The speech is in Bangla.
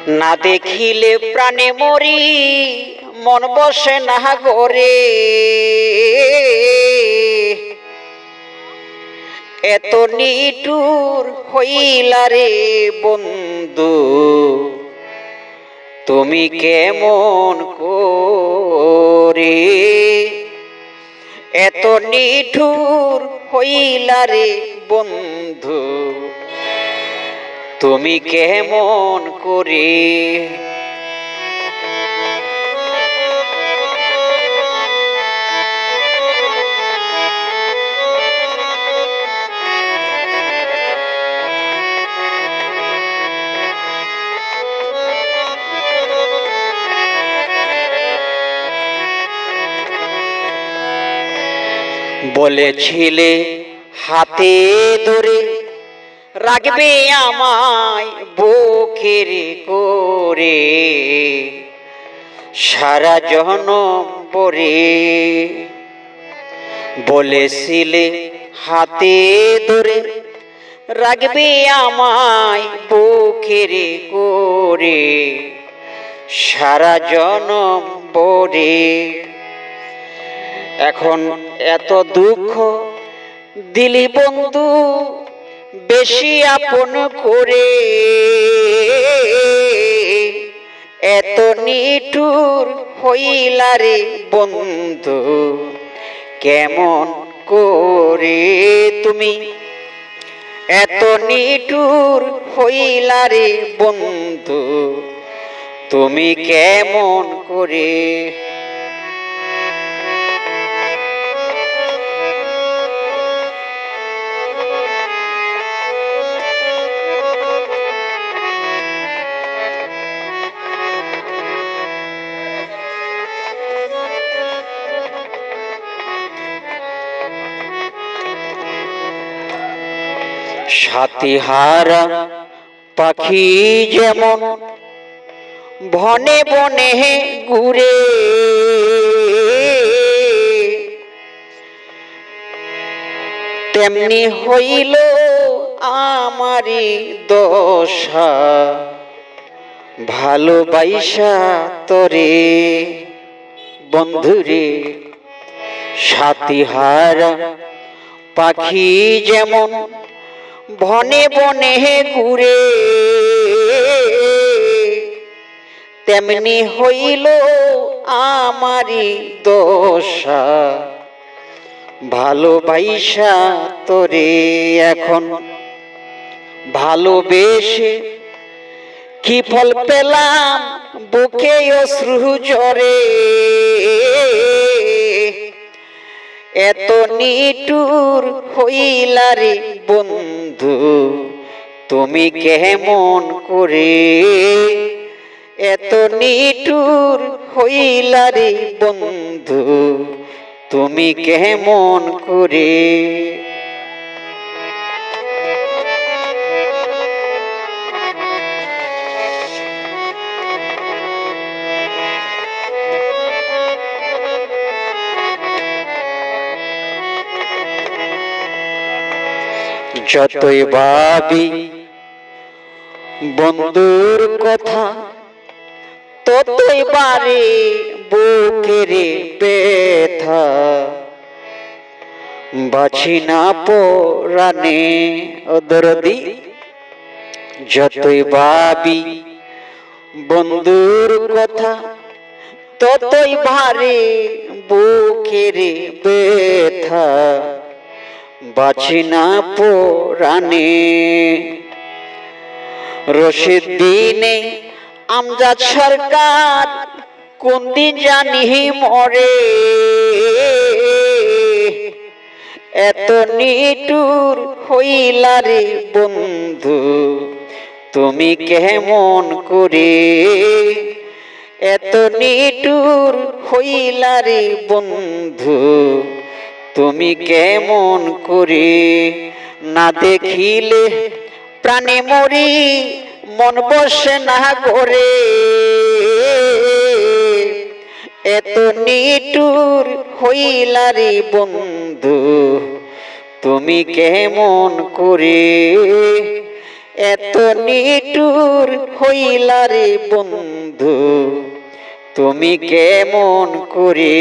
না দেখিলে প্রাণে মরি, মন বসে না গরে। এত নিটুর হইলা রে বন্ধু, তুমি কেমন করে। এত নিঠুর হইলা রে বন্ধু, তুমি কেমন করে। বলেছিলে হাতে ধরে রাখবে আমায় বুকের করে, সারা জনম পরে। বলেছিলে হাতে ধরে রাখবে আমায় বুকের করে, সারা জনম পরে। এখন এত দুঃখ দিলি বন্ধু বেশি আপন করে। এত নিঠুর হইলা রে বন্ধু, কেমন করে তুমি। এত নিঠুর হইলা রে বন্ধু, তুমি কেমন করে। সাথীহারা পাখি যেমন বনে বনে ঘুরে, তেমনি হইল আমারি দশা, ভালোবাসা তরে বন্ধুরে। সাথীহারা পাখি যেমন বনে বনে ঘুরে, তেমনি হইল আমারি দশা, ভালোবাসা তোরে। এখন ভালোবেসে কি ফল পেলাম, বুকে অশ্রু ঝরে। এত নিটুর হইলা রে বন্ধু, তুমি কেমন করে। এত নিটুর হইলা রে বন্ধু, তুমি কেমন করে। যতই ভাবি বন্ধুর কথা, ততই বারে বুকের ব্যথা। বাঁচি না পরাণে ও দরদি, যতই ভাবি বন্ধুর কথা, ততই ভারে বুকের ব্যথা। বাঁচি না পরাণে। রশিদ দিনে আমজাদ সরকার কোন দিন জানি মরে। এত নিটুর হইলা রে বন্ধু, তুমি কেমন করে। এত নিটুর হইলা রে বন্ধু, তুমি কেমন করে। না দেখিলে প্রাণে মরি, মন বসে না গরে। এত নিটুর হইলা রে বন্ধু, তুমি কেমন করে। এত নিটুর হইলা রে বন্ধু তুমি কেমন করে